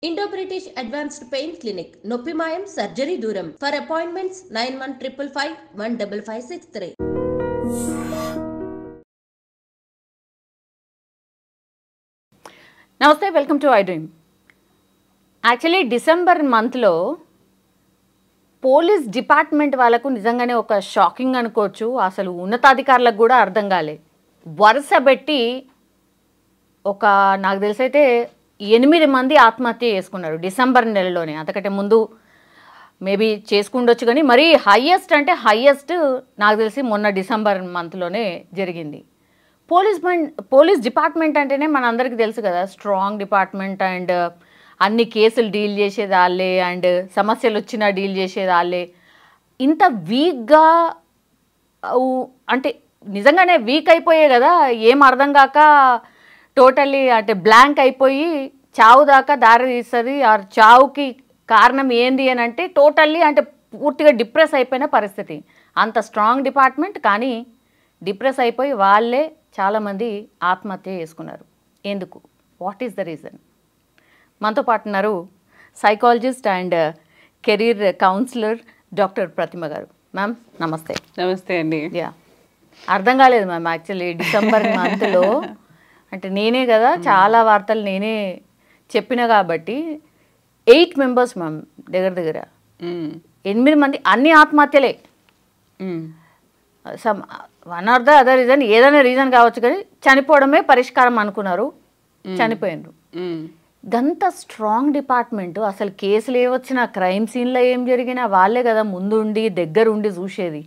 Indo-British Advanced Pain Clinic, Noppimayam Surgery Duram. For appointments 9155515563. నమస్తే, welcome to I dream. Actually December మంత్లో police department వాళ్ళకు నిజంగానే ఒక shocking అనుకోవచ్చు. అసలు ఉన్నతాధికారులకు కూడా అర్థం కాలే. వరుస పెట్టి నాకు తెలిసైతే 8 మంది ఆత్మహత్య చేసుకున్నారు డిసెంబర్ నెలలోనే. అంతకంటే ముందు మేబీ చేసుకుండొచ్చు, కానీ మరీ హయ్యెస్ట్ అంటే హయ్యెస్ట్ నాకు తెలిసి మొన్న డిసెంబర్ మంత్లోనే జరిగింది. పోలీస్ డిపార్ట్మెంట్ అంటేనే మనందరికీ తెలుసు కదా, స్ట్రాంగ్ డిపార్ట్మెంట్ అండ్ అన్ని కేసులు డీల్ చేసేది వాళ్ళే అండ్ సమస్యలు వచ్చినా డీల్ చేసేది వాళ్ళే. ఇంత వీక్గా అంటే నిజంగానే వీక్ అయిపోయాయి కదా, ఏం అర్థం కాక టోటల్లీ అంటే బ్లాంక్ అయిపోయి చావు దాకా దారి తీస్తుంది. ఆ చావుకి కారణం ఏంది అని అంటే టోటల్లీ అంటే పూర్తిగా డిప్రెస్ అయిపోయిన పరిస్థితి. అంత స్ట్రాంగ్ డిపార్ట్మెంట్ కానీ డిప్రెస్ అయిపోయి వాళ్ళే చాలామంది ఆత్మహత్య చేసుకున్నారు. ఎందుకు? What is the reason? మనతో పాటు ఉన్నారు psychologist and career counsellor doctor Pratima గారు. మ్యామ్ నమస్తే. నమస్తే అండి. యా, అర్థం కాలేదు మ్యామ్. యాక్చువల్లీ డిసెంబర్ మంత్లో అంటే నేనే కదా చాలా వార్తలు నేనే చెప్పిన కాబట్టి 8 మెంబర్స్ మ్యామ్, దగ్గర 8 మంది, అన్ని ఆత్మహత్యలే. Some one or the other reason, ఏదైనా రీజన్ కావచ్చు, కానీ చనిపోవడమే పరిష్కారం అనుకున్నారు, చనిపోయినారు. గంత స్ట్రాంగ్ డిపార్ట్మెంట్, అసలు కేసులు ఏవచ్చినా క్రైమ్ సీన్లో ఏం జరిగినా వాళ్ళే కదా ముందుండి దగ్గరుండి చూసేది.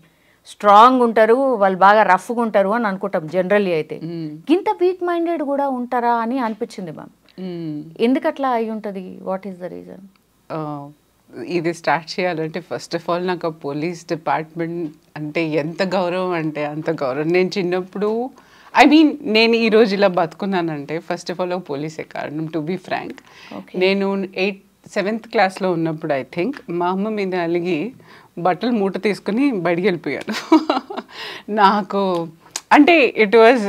స్ట్రాంగ్ ఉంటారు వాళ్ళు, బాగా రఫ్గా ఉంటారు అని అనుకుంటాం జనరల్లీ. అయితే ఇంత వీక్ మైండెడ్ కూడా ఉంటారా అని అనిపించింది మ్యామ్. ఎందుకు అట్లా అయి ఉంటుంది? What is the reason? ఇది స్టార్ట్ చేయాలంటే ఫస్ట్ ఆఫ్ ఆల్ నాకు పోలీస్ డిపార్ట్మెంట్ అంటే ఎంత గౌరవం అంటే అంత గౌరవం. నేను చిన్నప్పుడు నేను ఈరోజు ఇలా బతుకున్నానంటే ఫస్ట్ ఆఫ్ ఆల్ పోలీసే కారణం, టు బీ ఫ్రాంక్. నేను 7th క్లాస్లో ఉన్నప్పుడు ఐ థింక్ మా అమ్మ మీద అలిగి బట్టలు మూట తీసుకుని బయటికి వెళ్ళిపోయాను. నాకు అంటే ఇట్ వాజ్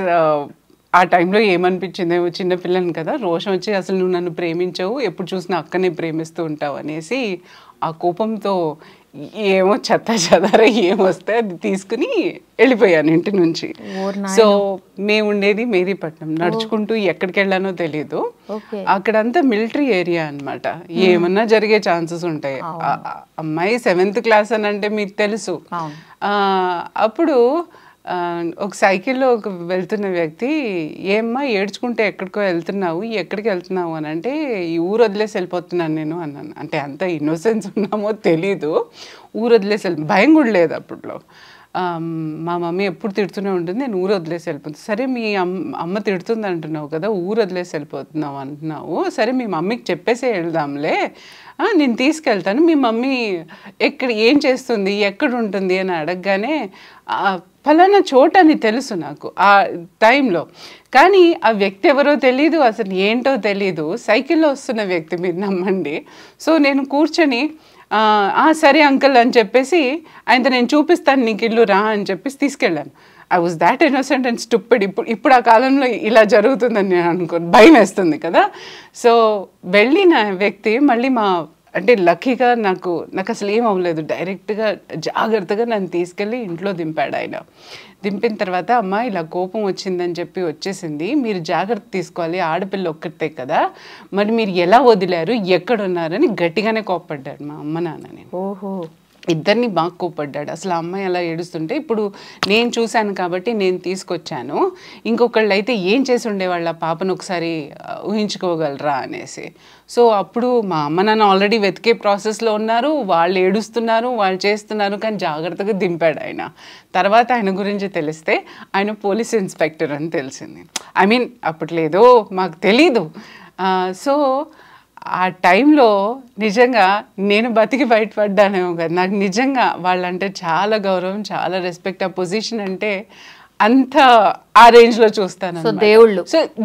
ఆ టైంలో ఏమనిపించింది, చిన్నపిల్లని కదా, రోషం వచ్చి అసలు నువ్వు నన్ను ప్రేమించవు, ఎప్పుడు చూసినా అక్కనే ప్రేమిస్తూ ఉంటావు అనేసి ఆ కోపంతో ఏమో చెదార ఏమొస్తే అది తీసుకుని వెళ్ళిపోయాను ఇంటి నుంచి. సో మేము ఉండేది మేరీపట్నం. నడుచుకుంటూ ఎక్కడికి వెళ్ళానో తెలియదు. అక్కడంతా మిలిటరీ ఏరియా అనమాట, ఏమన్నా జరిగే ఛాన్సెస్ ఉంటాయి. అమ్మాయి 7th క్లాస్ అని అంటే మీకు తెలుసు. అప్పుడు ఒక సైకిల్లో వెళ్తున్న వ్యక్తి, ఏమ్మా ఏడ్చుకుంటే ఎక్కడికో వెళ్తున్నావు, ఎక్కడికి వెళ్తున్నావు అని అంటే, ఈ ఊరు వదిలేసి వెళ్ళిపోతున్నాను నేను అన్నాను. అంటే అంత ఇన్నోసెన్స్ ఉన్నామో తెలీదు, ఊరు వదిలేసి భయం కూడా లేదు అప్పట్లో. మా మమ్మీ ఎప్పుడు తిడుతూనే ఉంటుంది, నేను ఊరు వదిలేసి వెళ్ళిపోతాను. సరే మీ అమ్మ తిడుతుంది అంటున్నావు కదా, ఊరు వదిలేసి వెళ్ళిపోతున్నావు అంటున్నావు, సరే మీ మమ్మీకి చెప్పేసే వెళ్దాంలే, నేను తీసుకెళ్తాను. మీ మమ్మీ ఏం చేస్తుంది, ఎక్కడ ఉంటుంది అని అడగగానే ఫలానా చోట అని తెలుసు నాకు ఆ టైంలో, కానీ ఆ వ్యక్తి ఎవరో తెలీదు, అసలు ఏంటో తెలీదు. సైకిల్లో వస్తున్న వ్యక్తి, మీరు నమ్మండి. సో నేను కూర్చొని సరే అంకుల్ అని చెప్పేసి ఆయనతో నేను చూపిస్తాను నీకు ఇల్లు రా అని చెప్పేసి తీసుకెళ్ళాను. I was that innocent and stupid. ఇప్పుడు ఆ కాలంలో ఇలా జరుగుతుందని నేను అనుకోను, భయం వేస్తుంది కదా. సో వెళ్ళిన వ్యక్తి మళ్ళీ అంటే లక్కీగా నాకు అసలు ఏం అవ్వలేదు, డైరెక్ట్గా జాగ్రత్తగా నన్ను తీసుకెళ్ళి ఇంట్లో దింపాడు ఆయన. దింపిన తర్వాత అమ్మ ఇలా కోపం వచ్చిందని చెప్పి వచ్చేసింది, మీరు జాగ్రత్త తీసుకోవాలి, ఆడపిల్ల ఒక్కటే కదా, మరి మీరు ఎలా వదిలారు, ఎక్కడున్నారని గట్టిగానే కోప్పడ్డాడు మా అమ్మ నాన్నని. ఓహో, ఇద్దరిని బాగా కోప్పడ్డాడు. అసలు అమ్మాయి అలా ఏడుస్తుంటే ఇప్పుడు నేను చూశాను కాబట్టి నేను తీసుకొచ్చాను, ఇంకొకళ్ళు అయితే ఏం చేసి ఉండేవాళ్ళ పాపను ఒకసారి ఊహించుకోగలరా అనేసి. సో అప్పుడు మా అమ్మ నాన్న ఆల్రెడీ వెతికే ప్రాసెస్లో ఉన్నారు, వాళ్ళు ఏడుస్తున్నారు, వాళ్ళు చేస్తున్నారు, కానీ జాగ్రత్తగా దింపాడు ఆయన. తర్వాత ఆయన గురించి తెలిస్తే ఆయన పోలీస్ ఇన్స్పెక్టర్ అని తెలిసింది. అప్పట్లేదో మాకు తెలీదు. సో ఆ టైంలో నిజంగా నేను బతికి బయటపడ్డానేమో కదా, నాకు నిజంగా వాళ్ళంటే చాలా గౌరవం, చాలా రెస్పెక్ట్. ఆ పొజిషన్ అంటే అంత ఆ రేంజ్లో చూస్తాను. సో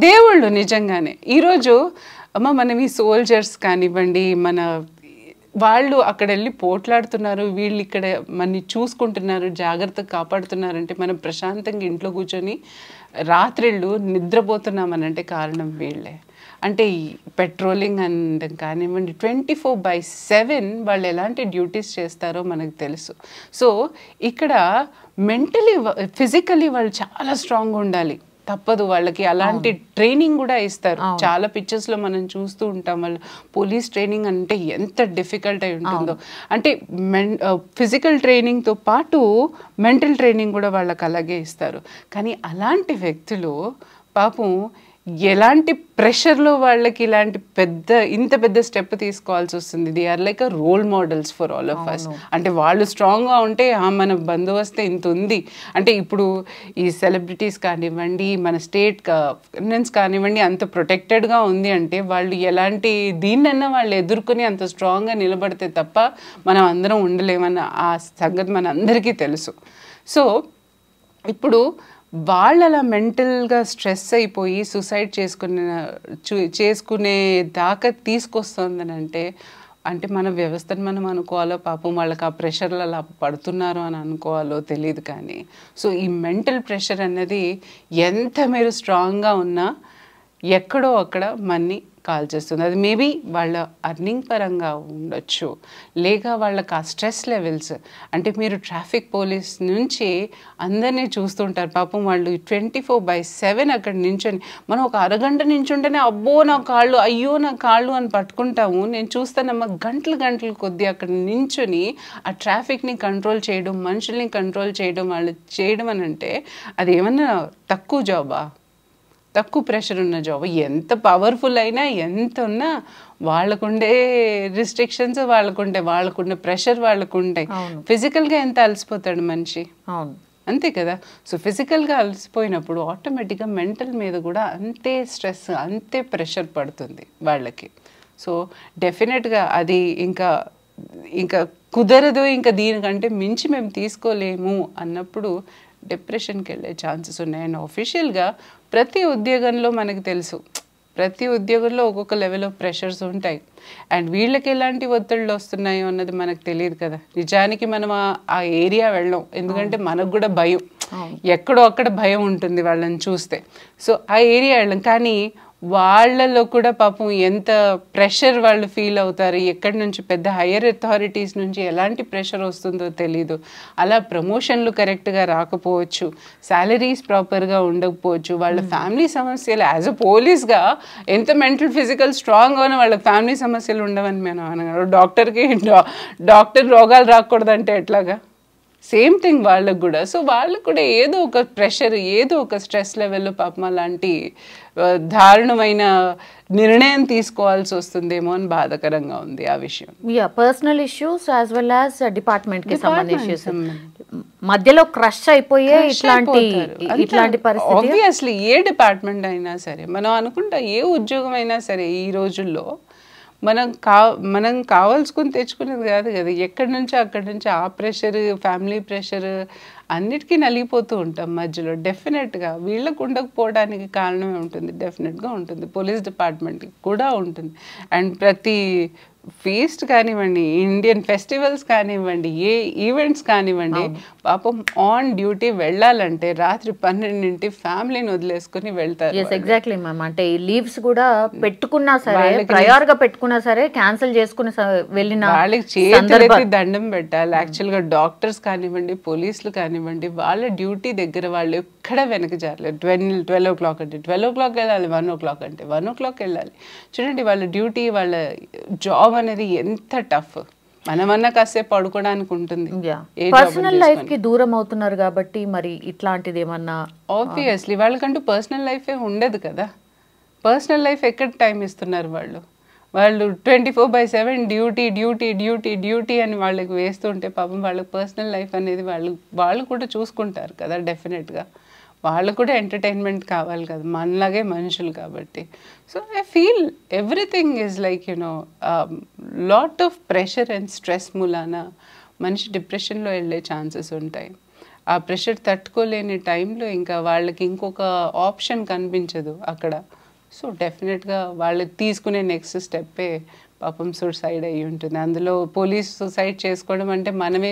దేవుళ్ళు నిజంగానే. ఈరోజు మనం ఈ సోల్జర్స్ కానివ్వండి, వాళ్ళు అక్కడ వెళ్ళి పోట్లాడుతున్నారు, వీళ్ళు ఇక్కడ మనని చూసుకుంటున్నారు, జాగ్రత్తగా కాపాడుతున్నారంటే మనం ప్రశాంతంగా ఇంట్లో కూర్చొని రాత్రిళ్ళు నిద్రపోతున్నామనంటే కారణం వీళ్ళే. అంటే పెట్రోలింగ్ అనడం కానివ్వండి 24/7 వాళ్ళు ఎలాంటి డ్యూటీస్ చేస్తారో మనకు తెలుసు. సో ఇక్కడ మెంటలీ ఫిజికలీ వాళ్ళు చాలా స్ట్రాంగ్గా ఉండాలి, తప్పదు వాళ్ళకి. అలాంటి ట్రైనింగ్ కూడా ఇస్తారు. చాలా పిక్చర్స్లో మనం చూస్తూ ఉంటాం వాళ్ళు పోలీస్ ట్రైనింగ్ అంటే ఎంత డిఫికల్ట్ అయి ఉంటుందో. అంటే ఫిజికల్ ట్రైనింగ్తో పాటు మెంటల్ ట్రైనింగ్ కూడా వాళ్ళకి అలాగే ఇస్తారు. కానీ అలాంటి వ్యక్తులు పాపం ఎలాంటి ప్రెషర్లో వాళ్ళకి ఇలాంటి ఇంత పెద్ద స్టెప్ తీసుకోవాల్సి వస్తుంది. They are like a role models for all of us. అంటే వాళ్ళు స్ట్రాంగ్గా ఉంటే మన బందోబస్తే ఇంత ఉంది అంటే ఇప్పుడు ఈ సెలబ్రిటీస్ కానివ్వండి, మన స్టేట్ గవర్నెన్స్ కానివ్వండి అంత ప్రొటెక్టెడ్గా ఉంది అంటే వాళ్ళు ఎలాంటి దీన్నన్నా వాళ్ళు ఎదుర్కొని అంత స్ట్రాంగ్గా నిలబడితే తప్ప మనం అందరం ఉండలేమన్న ఆ సంగతి మన అందరికీ తెలుసు. సో ఇప్పుడు వాళ్ళు అలా మెంటల్గా స్ట్రెస్ అయిపోయి సూసైడ్ చేసుకునే దాకా తీసుకొస్తుందని అంటే మన వ్యవస్థను మనం అనుకోవాలో పాపం వాళ్ళకి ఆ ప్రెషర్లు అలా పడుతున్నారు అని అనుకోవాలో తెలియదు. కానీ సో ఈ మెంటల్ ప్రెషర్ అన్నది ఎంత మీరు స్ట్రాంగ్గా ఉన్నా ఎక్కడో అక్కడ మన్ని కాల్ చేస్తుంది. అది మేబీ వాళ్ళ అర్నింగ్ పరంగా ఉండొచ్చు, లేక వాళ్ళకి ఆ స్ట్రెస్ లెవెల్స్. అంటే మీరు ట్రాఫిక్ పోలీస్ నుంచి అందరినీ చూస్తుంటారు పాపం వాళ్ళు 24/7 అక్కడ నించొని, మనం ఒక అరగంట నించుంటేనే అబ్బో నా కాళ్ళు, అయ్యో నా కాళ్ళు అని పట్టుకుంటాము. నేను చూస్తానమ్మా గంటలు కొద్దీ అక్కడ నించొని ఆ ట్రాఫిక్ని కంట్రోల్ చేయడం, మనుషుల్ని కంట్రోల్ చేయడం, వాళ్ళు చేయడం అని అంటే అది ఏమన్నా తక్కువ జాబా? తక్కువ ప్రెషర్ ఉన్న జాబ్. ఎంత పవర్ఫుల్ అయినా ఎంత ఉన్నా వాళ్ళకుండే రిస్ట్రిక్షన్స్ వాళ్ళకుండే ప్రెషర్ వాళ్ళకుంటాయి. ఫిజికల్గా ఎంత అలసిపోతాడు మనిషి, అంతే కదా. సో ఫిజికల్గా అలసిపోయినప్పుడు ఆటోమేటిక్గా మెంటల్ మీద కూడా అంతే స్ట్రెస్, అంతే ప్రెషర్ పడుతుంది వాళ్ళకి. సో డెఫినెట్గా అది ఇంకా కుదరదు, ఇంకా దీనికంటే మించి మేము తీసుకోలేము అన్నప్పుడు డిప్రెషన్కి వెళ్ళే ఛాన్సెస్ ఉన్నాయి. అండ్ ఆఫీషియల్గా ప్రతి ఉద్యోగంలో మనకు తెలుసు, ప్రతి ఉద్యోగంలో ఒక్కొక్క లెవెల్ ఆఫ్ ప్రెషర్స్ ఉంటాయి. అండ్ వీళ్ళకి ఎలాంటి ఒత్తిళ్ళు వస్తున్నాయో అన్నది మనకు తెలియదు కదా. నిజానికి మనం ఆ ఏరియా వెళ్ళాం, ఎందుకంటే మనకు కూడా భయం, ఎక్కడో అక్కడ భయం ఉంటుంది వాళ్ళని చూస్తే. సో ఆ ఏరియా వెళ్ళాం, కానీ వాళ్ళలో కూడా పాపం ఎంత ప్రెషర్ వాళ్ళు ఫీల్ అవుతారు, ఎక్కడి నుంచి పెద్ద హయ్యర్ అథారిటీస్ నుంచి ఎలాంటి ప్రెషర్ వస్తుందో తెలీదు. అలా ప్రమోషన్లు కరెక్ట్గా రాకపోవచ్చు, శాలరీస్ ప్రాపర్గా ఉండకపోవచ్చు, వాళ్ళ ఫ్యామిలీ సమస్యలు యాజ్ అ పోలీస్గా ఎంత మెంటల్ ఫిజికల్ స్ట్రాంగ్గా ఉన్న వాళ్ళ ఫ్యామిలీ సమస్యలు ఉండవని మనం అనగలం. డాక్టర్ రోగాలు రాకూడదంటే ఎట్లాగా? సేమ్ థింగ్ వాళ్ళకు కూడా. సో వాళ్ళకు కూడా ఏదో ఒక ప్రెషర్, ఏదో ఒక స్ట్రెస్ లెవెల్లో పాపం అలాంటి దారుణమైన నిర్ణయం తీసుకోవాల్సి వస్తుందేమో అని బాధాకరంగా ఉంది ఆ విషయం. Personal issues as well as department కి సంబంధించి మధ్యలో క్రష్ అయిపోయే ఇట్లాంటి పరిస్థితి. ఆబ్వియస్లీ ఏ డిపార్ట్మెంట్ అయినా సరే, మనం అనుకుంటా ఏ ఉద్యోగం అయినా సరే ఈ రోజుల్లో మనం కావాల్సుకుని తెచ్చుకునేది కాదు కదా. ఎక్కడి నుంచి అక్కడి నుంచి ఆ ప్రెషర్, ఫ్యామిలీ ప్రెషర్ అన్నిటికీ నలిగిపోతూ ఉంటాం మధ్యలో. డెఫినెట్గా వీళ్ళకు ఉండకపోవడానికి కారణమే ఉంటుంది, డెఫినెట్గా ఉంటుంది. పోలీస్ డిపార్ట్మెంట్కి కూడా ఉంటుంది. అండ్ ప్రతి ఫీస్ట్ కానివ్వండి, ఇండియన్ ఫెస్టివల్స్ కానివ్వండి, ఏ ఈవెంట్స్ కానివ్వండి, పాపం ఆన్ డ్యూటీ వెళ్ళాలంటే రాత్రి 12 ఫ్యామిలీని వదిలేసుకుని వెళ్తారు. Exactly ma'am. అంటే ఈ లీవ్స్ కూడా పెట్టుకున్నా సరే, ప్రయర్ గా పెట్టుకున్నా సరే క్యాన్సిల్ చేసుకుని వెళ్ళిన వాళ్ళకి చేతులెత్తి దండం పెట్టాలి. యాక్చువల్గా డాక్టర్స్ కానివ్వండి, పోలీసులు కానివ్వండి, వాళ్ళ డ్యూటీ దగ్గర వాళ్ళు ఎక్కడ వెనక జారలేదు. 12 o'clock అంటే 12 o'clock వెళ్ళాలి, 1 o'clock అంటే 1 o'clock వెళ్ళాలి. చూడండి వాళ్ళ డ్యూటీ, వాళ్ళ జాబ్ అనేది ఎంత టఫ్. మనమన్నా కాసేపు పడుకోవడానికి ఉంటుంది. పర్సనల్ లైఫ్ కి దూరం అవుతున్నారు కాబట్టి మరి ఇట్లాంటిది ఏమన్నా ఆబ్వియస్లీ వాళ్ళకంటూ పర్సనల్ లైఫే ఉండదు కదా. పర్సనల్ లైఫ్ ఎక్కడ టైం ఇస్తున్నారు వాళ్ళు 24/7 డ్యూటీ అని వాళ్ళకి వేస్తుంటే పాపం వాళ్ళకి పర్సనల్ లైఫ్ అనేది వాళ్ళు కూడా చూసుకుంటారు కదా. డెఫినెట్గా వాళ్ళు కూడా ఎంటర్టైన్మెంట్ కావాలి కదా, మనలాగే మనుషులు కాబట్టి. So I feel everything is like lot of pressure and stress మూలాన మనిషి డిప్రెషన్లో వెళ్ళే ఛాన్సెస్ ఉంటాయి. ఆ ప్రెషర్ తట్టుకోలేని టైంలో ఇంకా వాళ్ళకి ఇంకొక ఆప్షన్ కనిపించదు అక్కడ. సో డెఫినెట్గా వాళ్ళు తీసుకునే నెక్స్ట్ స్టెప్పే పాపం సూసైడ్ అయ్యి ఉంటుంది. అందులో పోలీస్ సూసైడ్ చేసుకోవడం అంటే మనమే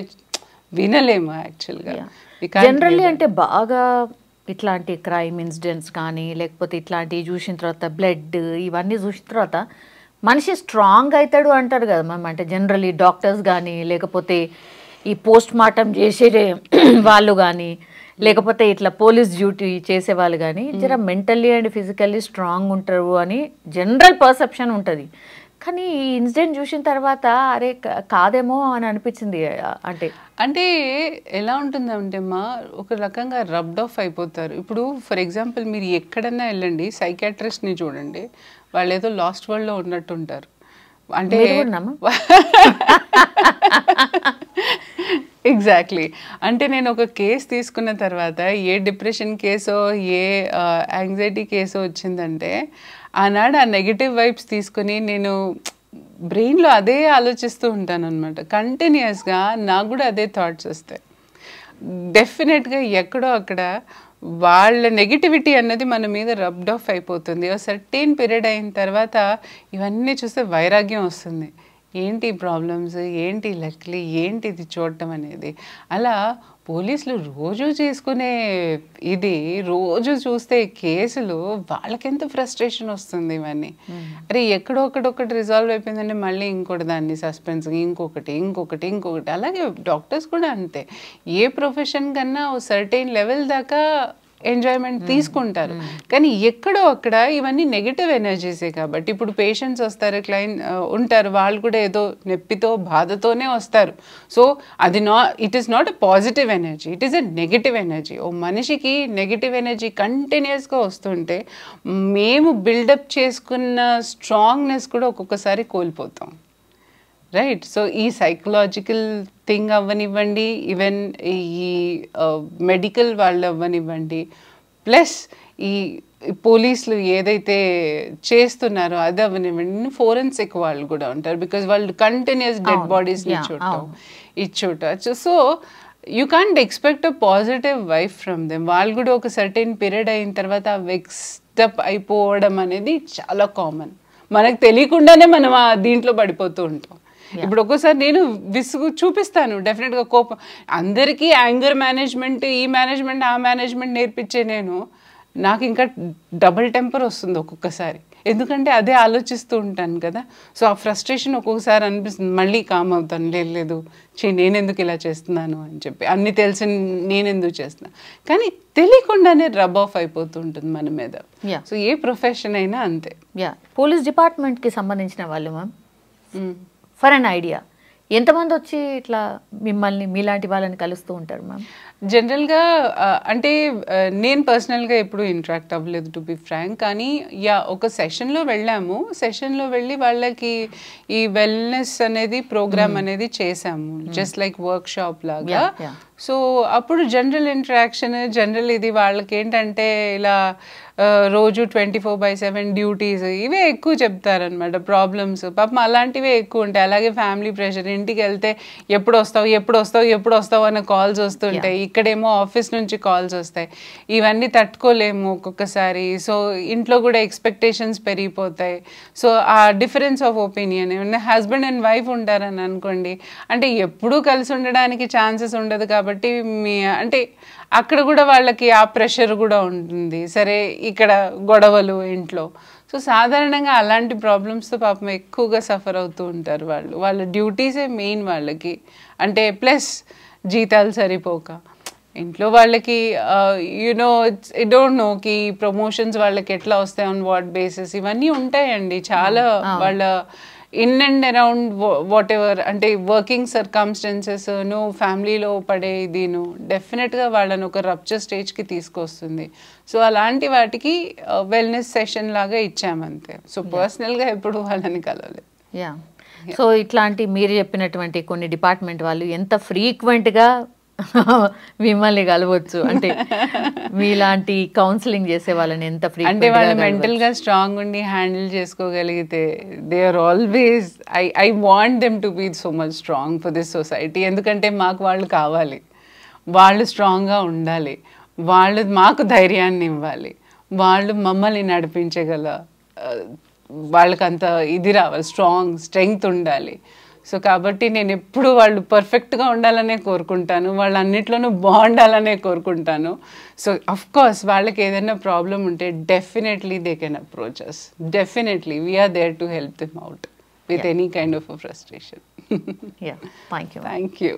వినలేము యాక్చువల్గా. జనరల్లీ అంటే బాగా ఇట్లాంటి క్రైమ్ ఇన్సిడెంట్స్ కానీ లేకపోతే ఇట్లాంటివి చూసిన తర్వాత బ్లడ్ ఇవన్నీ చూసిన తర్వాత మనిషి స్ట్రాంగ్ అవుతాడు అంటారు కదా మ్యామ్. అంటే జనరల్లీ డాక్టర్స్ కానీ లేకపోతే ఈ పోస్ట్ మార్టం చేసే వాళ్ళు కానీ లేకపోతే ఇట్లా పోలీస్ డ్యూటీ చేసే వాళ్ళు కానీ జర మెంటల్లీ అండ్ ఫిజికల్లీ స్ట్రాంగ్ ఉంటారు అని జనరల్ పర్సెప్షన్ ఉంటుంది. కానీ ఈ ఇన్సిడెంట్ చూసిన తర్వాత అరే కాదేమో అని అనిపించింది. అంటే ఎలా ఉంటుందంటే ఒక రకంగా రబ్డ్ ఆఫ్ అయిపోతారు. ఇప్పుడు ఫర్ ఎగ్జాంపుల్ మీరు ఎక్కడన్నా వెళ్ళండి, సైకాట్రిస్ట్ని చూడండి, వాళ్ళు ఏదో లాస్ట్ వరల్డ్లో ఉన్నట్టు ఉంటారు. అంటే ఎగ్జాక్ట్లీ. అంటే నేను ఒక కేసు తీసుకున్న తర్వాత ఏ డిప్రెషన్ కేసో ఏ యాంగ్జైటీ కేసో వచ్చిందంటే ఆనాడు ఆ నెగిటివ్ వైబ్స్ తీసుకుని నేను బ్రెయిన్లో అదే ఆలోచిస్తూ ఉంటాను అనమాట. కంటిన్యూస్గా నాకు కూడా అదే థాట్స్ వస్తాయి. డెఫినెట్గా ఎక్కడో అక్కడ వాళ్ళ నెగిటివిటీ అన్నది మన మీద రబ్డ్ ఆఫ్ అయిపోతుంది. సర్టెన్ పీరియడ్ అయిన తర్వాత ఇవన్నీ చూస్తే వైరాగ్యం వస్తుంది. ఏంటి ప్రాబ్లమ్స్, ఏంటి లక్లీ, ఏంటి ఇది చూడటం అనేది. అలా పోలీసులు రోజు చేసుకునే ఇది రోజు చూస్తే కేసులు వాళ్ళకెంత ఫ్రస్ట్రేషన్ వస్తుంది. ఇవన్నీ అరే ఎక్కడో ఒకటి రిజాల్వ్ అయిపోయిందంటే మళ్ళీ ఇంకోటి దాన్ని సస్పెన్స్, ఇంకొకటి. అలాగే డాక్టర్స్ కూడా అంతే. ఏ ప్రొఫెషన్ కన్నా ఓ సర్టెన్ లెవెల్ దాకా ఎంజాయ్మెంట్ తీసుకుంటారు. కానీ ఎక్కడో అక్కడ ఇవన్నీ నెగిటివ్ ఎనర్జీసే. కాబట్టి ఇప్పుడు పేషెంట్స్ వస్తారు, క్లయింట్ ఉంటారు, వాళ్ళు కూడా ఏదో నొప్పితో బాధతోనే వస్తారు. సో అది it is not a positive energy, it is a negative energy. ఓ మనిషికి నెగిటివ్ ఎనర్జీ కంటిన్యూస్గా వస్తుంటే మేము బిల్డప్ చేసుకున్న స్ట్రాంగ్నెస్ కూడా ఒక్కొక్కసారి కోల్పోతాం. రైట్. సో ఈ సైకలాజికల్ థింగ్ అవ్వనివ్వండి, ఈవెన్ ఈ మెడికల్ వాళ్ళు అవ్వనివ్వండి, ప్లస్ ఈ పోలీసులు ఏదైతే చేస్తున్నారో అది అవ్వనివ్వండి, ఫోరెన్సిక్ వాళ్ళు కూడా ఉంటారు. బికాజ్ వాళ్ళు కంటిన్యూస్ డెడ్ బాడీస్ని చూడటం. So you can't expect a positive wife from them. వాళ్ళు కూడా ఒక సర్టెన్ పీరియడ్ అయిన తర్వాత వెక్స్టప్ అయిపోవడం అనేది చాలా కామన్. మనకు తెలియకుండానే మనం దీంట్లో పడిపోతూ ఉంటాం. ఇప్పుడు ఒక్కోసారి నేను విసుగు చూపిస్తాను, డెఫినెట్గా కోపం. అందరికీ యాంగర్ మేనేజ్మెంట్, ఈ మేనేజ్మెంట్ ఆ మేనేజ్మెంట్ నేర్పించే నాకు ఇంకా డబుల్ టెంపర్ వస్తుంది ఒక్కొక్కసారి. ఎందుకంటే అదే ఆలోచిస్తూ ఉంటాను కదా. సో ఆ ఫ్రస్ట్రేషన్ ఒక్కొక్కసారి అనిపిస్తుంది, మళ్ళీ కామ్ అవుతాను, లేదు నేనెందుకు ఇలా చేస్తున్నాను అని చెప్పి, అన్ని తెలిసి నేనెందుకు చేస్తున్నాను. కానీ తెలియకుండానే రబ్ ఆఫ్ అయిపోతూ ఉంటుంది మన మీద. సో ఏ ప్రొఫెషన్ అయినా అంతే. పోలీస్ డిపార్ట్మెంట్కి సంబంధించిన వాళ్ళు మ్యామ్, ఫర్ అన్ ఐడియా ఎంతమంది వచ్చి ఇట్లా మిమ్మల్ని మీలాంటి వాళ్ళని కలుస్తూ ఉంటారు మ్యామ్? జనరల్గా అంటే నేను పర్సనల్గా ఎప్పుడు ఇంటరాక్ట్ అవ్వలేదు టు బి ఫ్రాంక్. కానీ ఒక సెషన్లో వెళ్ళాము. సెషన్లో వెళ్ళి వాళ్ళకి ఈ వెల్నెస్ అనేది ప్రోగ్రామ్ అనేది చేసాము, జస్ట్ లైక్ వర్క్ షాప్ లాగా. సో అప్పుడు జనరల్ ఇంటరాక్షన్, జనరల్ ఇది వాళ్ళకి ఏంటంటే ఇలా రోజు 24/7 డ్యూటీస్ ఇవే ఎక్కువ చెప్తారనమాట. ప్రాబ్లమ్స్ పాపం అలాంటివే ఎక్కువ ఉంటాయి. అలాగే ఫ్యామిలీ ప్రెషర్, ఇంటికి వెళ్తే ఎప్పుడు వస్తావు అన్న కాల్స్ వస్తుంటాయి. ఇక్కడేమో ఆఫీస్ నుంచి కాల్స్ వస్తాయి. ఇవన్నీ తట్టుకోలేము ఒక్కొక్కసారి. సో ఇంట్లో కూడా ఎక్స్పెక్టేషన్స్ పెరిగిపోతాయి. సో ఆ డిఫరెన్స్ ఆఫ్ ఒపీనియన్, ఏమన్నా హస్బెండ్ అండ్ వైఫ్ ఉంటారని అనుకోండి, అంటే ఎప్పుడూ కలిసి ఉండడానికి ఛాన్సెస్ ఉండదు. కాబట్టి అంటే అక్కడ కూడా వాళ్ళకి ఆ ప్రెషర్ కూడా ఉంటుంది. సరే ఇక్కడ గొడవలు ఇంట్లో. సో సాధారణంగా అలాంటి ప్రాబ్లమ్స్తో పాపం ఎక్కువగా సఫర్ అవుతూ ఉంటారు వాళ్ళు. వాళ్ళ డ్యూటీసే మెయిన్ వాళ్ళకి. అంటే ప్లస్ జీతాలు సరిపోక ఇంట్లో వాళ్ళకి ఐ డోంట్ నో కి ప్రమోషన్స్ వాళ్ళకి ఎట్లా వస్తాయి, ఆన్ వాట్ బేసిస్, ఇవన్నీ ఉంటాయండి చాలా. వాళ్ళ in and around what ever అంటే వర్కింగ్ సర్కమ్స్టెన్సెస్ ఫ్యామిలీలో పడే ఇదిను డెఫినెట్గా వాళ్ళని ఒక రప్చర్ స్టేజ్కి తీసుకొస్తుంది. సో అలాంటి వాటికి వెల్నెస్ సెషన్ లాగా ఇచ్చామంతే. సో పర్సనల్గా ఎప్పుడు వాళ్ళని కలవలేదు. సో ఇట్లాంటి మీరు చెప్పినటువంటి కొన్ని డిపార్ట్మెంట్ వాళ్ళు ఎంత ఫ్రీక్వెంట్గా మిమ్మల్ని కలవచ్చు, అంటే మీలాంటి కౌన్సిలింగ్ చేసే వాళ్ళని ఎంత అంటే వాళ్ళు మెంటల్గా స్ట్రాంగ్ ఉండి హ్యాండిల్ చేసుకోగలిగితే they are always I want them to be so much strong for this society. ఎందుకంటే మాకు వాళ్ళు కావాలి, వాళ్ళు స్ట్రాంగ్గా ఉండాలి, వాళ్ళు మాకు ధైర్యాన్ని ఇవ్వాలి, వాళ్ళు మమ్మల్ని నడిపించగల వాళ్ళకంత ఇది రావాలి, స్ట్రెంగ్త్ ఉండాలి. సో కాబట్టి నేను ఎప్పుడు వాళ్ళు పర్ఫెక్ట్గా ఉండాలనే కోరుకుంటాను, వాళ్ళు అన్నిట్లోనూ బాగుండాలనే కోరుకుంటాను. సో అఫ్ కోర్స్ వాళ్ళకి ఏదైనా ప్రాబ్లం ఉంటే definitely they can approach us. Definitely we are there to help them out with any kind of a frustration. Thank you. Thank you.